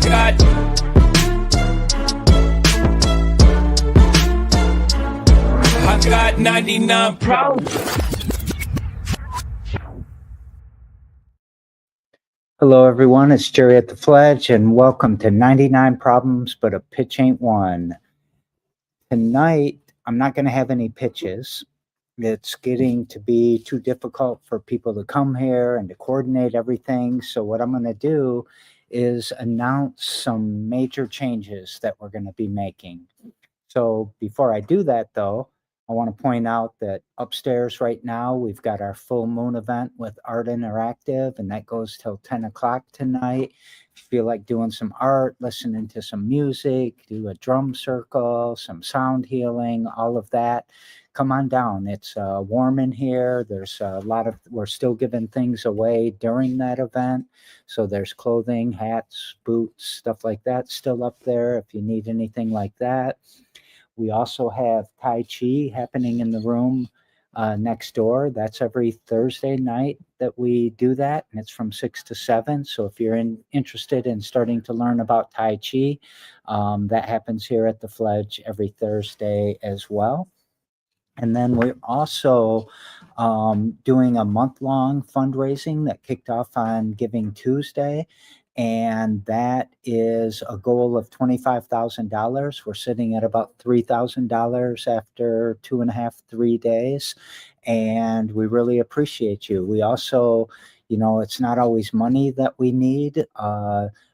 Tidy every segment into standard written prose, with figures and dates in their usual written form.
I got 99 problems. Hello, everyone. It's Jerry at the Fledge, and welcome to 99 Problems, but a Pitch Ain't One. Tonight, I'm not going to have any pitches. It's getting to be too difficult for people to come here and to coordinate everything. So what I'm going to do is announce some major changes that we're going to be making. So before I do that, though, I want to point out that upstairs right now, we've got our full moon event with Art Interactive, and that goes till 10 o'clock tonight. If you feel like doing some art, listening to some music, do a drum circle, some sound healing, all of that, come on down. It's warm in here. There's a lot of, we're still giving things away during that event. So there's clothing, hats, boots, stuff like that still up there if you need anything like that. We also have Tai Chi happening in the room next door. That's every Thursday night that we do that, and it's from 6 to 7. So if you're interested in starting to learn about Tai Chi, that happens here at the Fledge every Thursday as well. And then we're also doing a month-long fundraising that kicked off on Giving Tuesday. And that is a goal of $25,000. We're sitting at about $3,000 after 2.5, 3 days. And we really appreciate you. We also, you know, it's not always money that we need.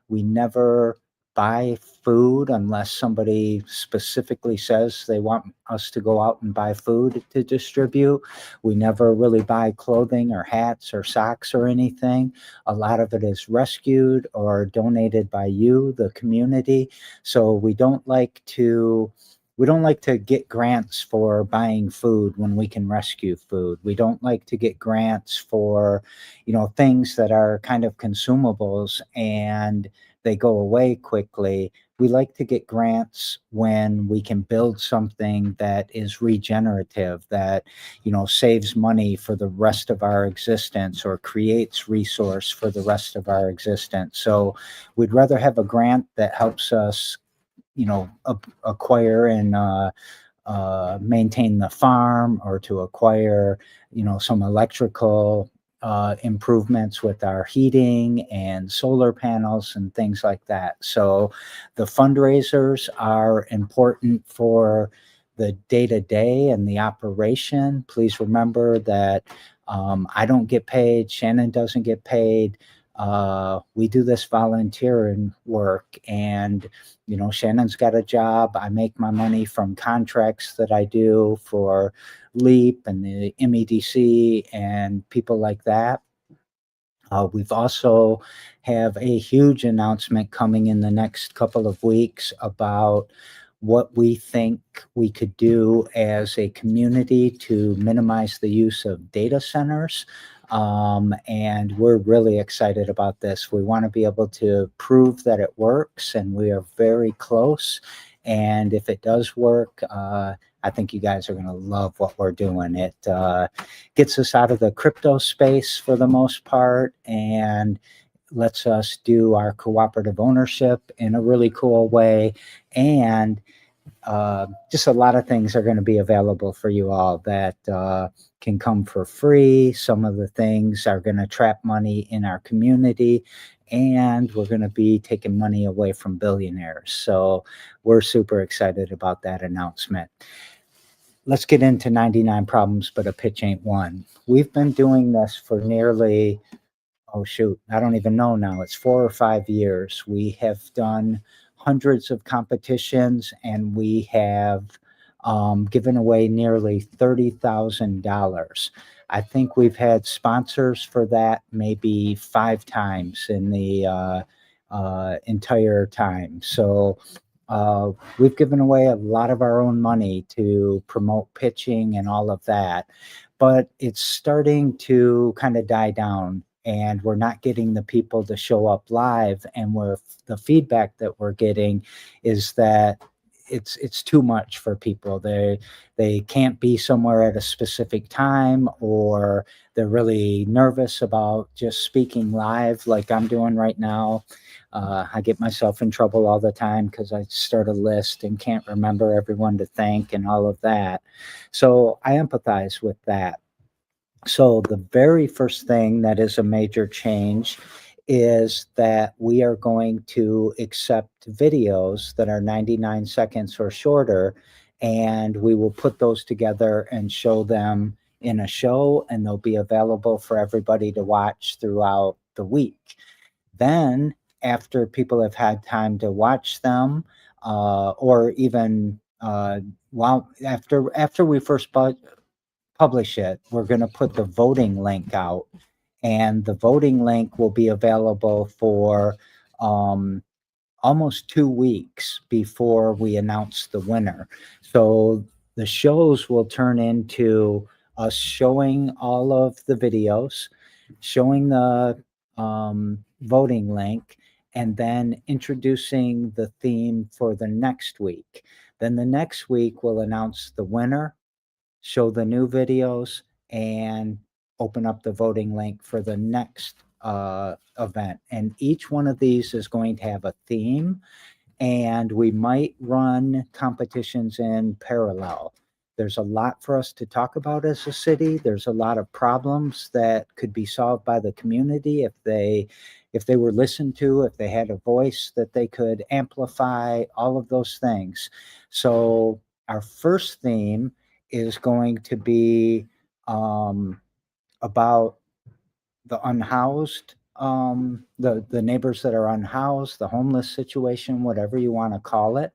We never buy food unless somebody specifically says they want us to go out and buy food to distribute. We never really buy clothing or hats or socks or anything. A lot of it is rescued or donated by you, the community. So we don't like to get grants for buying food when we can rescue food. We don't like to get grants for, you know, things that are kind of consumables and they go away quickly. We like to get grants when we can build something that is regenerative, that, you know, saves money for the rest of our existence or creates resource for the rest of our existence. So we'd rather have a grant that helps us, you know, acquire and maintain the farm, or to acquire, you know, some electrical improvements with our heating and solar panels and things like that. So the fundraisers are important for the day-to-day and the operation. Please remember that I don't get paid, Shannon doesn't get paid. We do this volunteering work, and, you know, Shannon's got a job. I make my money from contracts that I do for LEAP and the MEDC and people like that. We've also have a huge announcement coming in the next couple of weeks about what we think we could do as a community to minimize the use of data centers. And we're really excited about this. We want to be able to prove that it works, and we are very close. And if it does work, I think you guys are going to love what we're doing. It gets us out of the crypto space for the most part, and lets us do our cooperative ownership in a really cool way. And just a lot of things are going to be available for you all that can come for free. Some of the things are going to trap money in our community, and we're going to be taking money away from billionaires. So we're super excited about that announcement. Let's get into 99 Problems, but a Pitch Ain't One. We've been doing this for nearly, oh shoot, I don't even know now. It's 4 or 5 years. We have done hundreds of competitions, and we have given away nearly $30,000. I think we've had sponsors for that maybe 5 times in the entire time. So we've given away a lot of our own money to promote pitching and all of that, but it's starting to kind of die down, and we're not getting the people to show up live. And the feedback that we're getting is that it's too much for people. They can't be somewhere at a specific time, or they're really nervous about just speaking live like I'm doing right now. I get myself in trouble all the time because I start a list and can't remember everyone to thank and all of that. So I empathize with that. So the very first thing that is a major change is that we are going to accept videos that are 99 seconds or shorter, and we will put those together and show them in a show, and they'll be available for everybody to watch throughout the week. Then, after people have had time to watch them, or even while after we first publish it, we're going to put the voting link out, and the voting link will be available for um, almost 2 weeks before we announce the winner. So the shows will turn into us showing all of the videos, showing the voting link, and then introducing the theme for the next week. Then the next week we'll announce the winner, show the new videos, and open up the voting link for the next event. And each one of these is going to have a theme, and we might run competitions in parallel. There's a lot for us to talk about as a city. There's a lot of problems that could be solved by the community if they were listened to, if they had a voice that they could amplify, all of those things. So our first theme is going to be about the unhoused, the neighbors that are unhoused, the homeless situation, whatever you want to call it.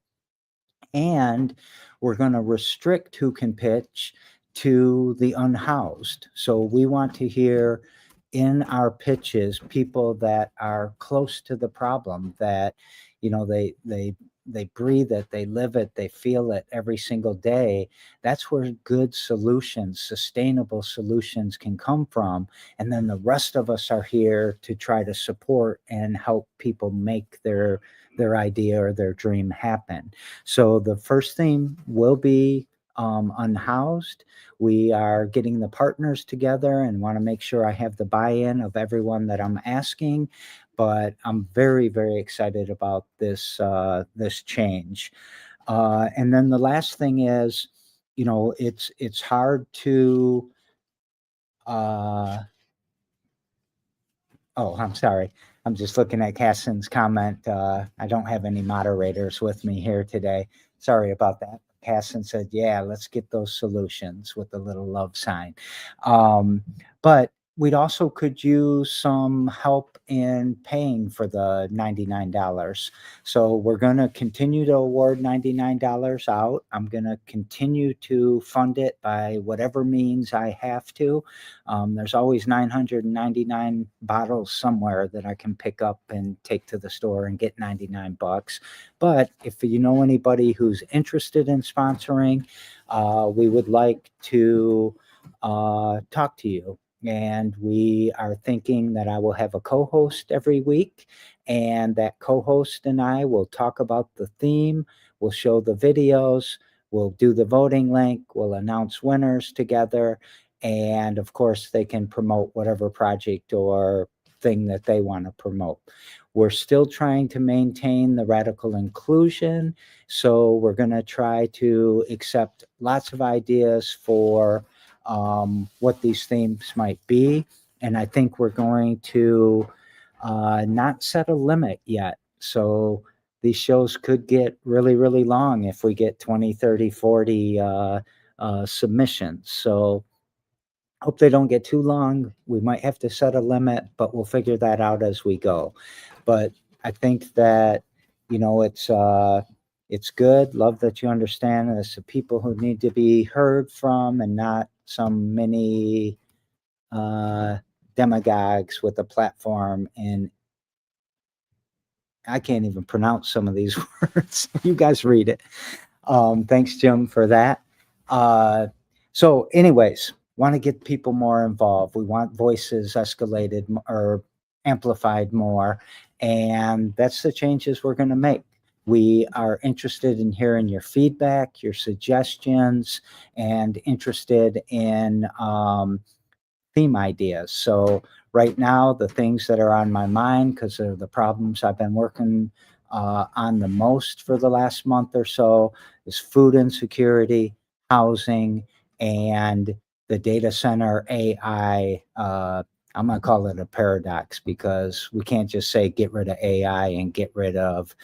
And we're going to restrict who can pitch to the unhoused. So we want to hear in our pitches people that are close to the problem, that they breathe it, they live it, they feel it every single day. That's where good solutions, sustainable solutions can come from. And then the rest of us are here to try to support and help people make their idea or their dream happen. So the first theme will be unhoused. We are getting the partners together and want to make sure I have the buy-in of everyone that I'm asking. But I'm very, very excited about this change. And then the last thing is, it's hard to. Oh, I'm sorry. I'm just looking at Cassin's comment. I don't have any moderators with me here today. Sorry about that. Cassin said, yeah, let's get those solutions with the little love sign. But we'd also could use some help in paying for the $99. So we're going to continue to award $99 out. I'm going to continue to fund it by whatever means I have to. There's always 999 bottles somewhere that I can pick up and take to the store and get 99 bucks. But if you know anybody who's interested in sponsoring, we would like to talk to you. And we are thinking that I will have a co-host every week, and that co-host and I will talk about the theme, we'll show the videos, we'll do the voting link, we'll announce winners together, and of course they can promote whatever project or thing that they want to promote. We're still trying to maintain the radical inclusion, so we're going to try to accept lots of ideas for what these themes might be. And I think we're going to not set a limit yet. So these shows could get really, really long if we get 20, 30, 40 submissions. So hope they don't get too long. We might have to set a limit, but we'll figure that out as we go. But I think that, it's good. Love that you understand there's the people who need to be heard from, and not some many demagogues with a platform. And I can't even pronounce some of these words. You guys read it. Thanks, Jim, for that. So anyways, want to get people more involved. We want voices escalated or amplified more. And that's the changes we're going to make. We are interested in hearing your feedback, your suggestions, and interested in theme ideas. So right now, the things that are on my mind, because of the problems I've been working on the most for the last month or so, is food insecurity, housing, and the data center AI. I'm going to call it a paradox because we can't just say get rid of AI and get rid of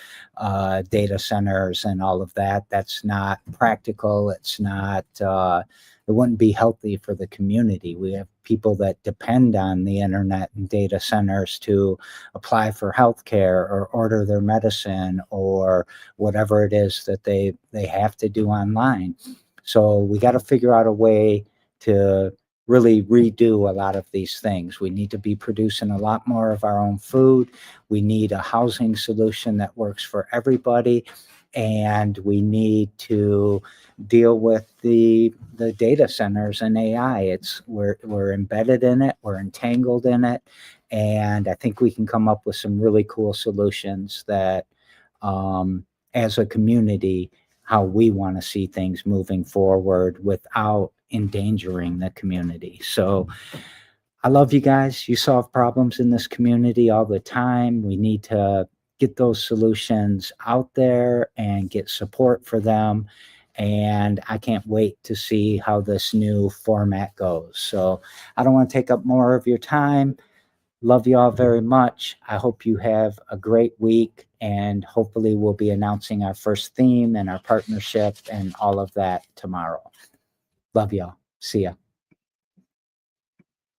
data centers and all of that. That's not practical. It's not. It wouldn't be healthy for the community. We have people that depend on the internet and data centers to apply for healthcare or order their medicine or whatever it is that they have to do online. So we got to figure out a way to really redo a lot of these things. We need to be producing a lot more of our own food. We need a housing solution that works for everybody. And we need to deal with the data centers and AI. We're embedded in it, we're entangled in it, and I think we can come up with some really cool solutions that, as a community, how we want to see things moving forward without endangering the community. So I love you guys. You solve problems in this community all the time. We need to get those solutions out there and get support for them. And I can't wait to see how this new format goes. So I don't want to take up more of your time. Love you all very much. I hope you have a great week. And hopefully, we'll be announcing our first theme and our partnership and all of that tomorrow. Love y'all. See ya.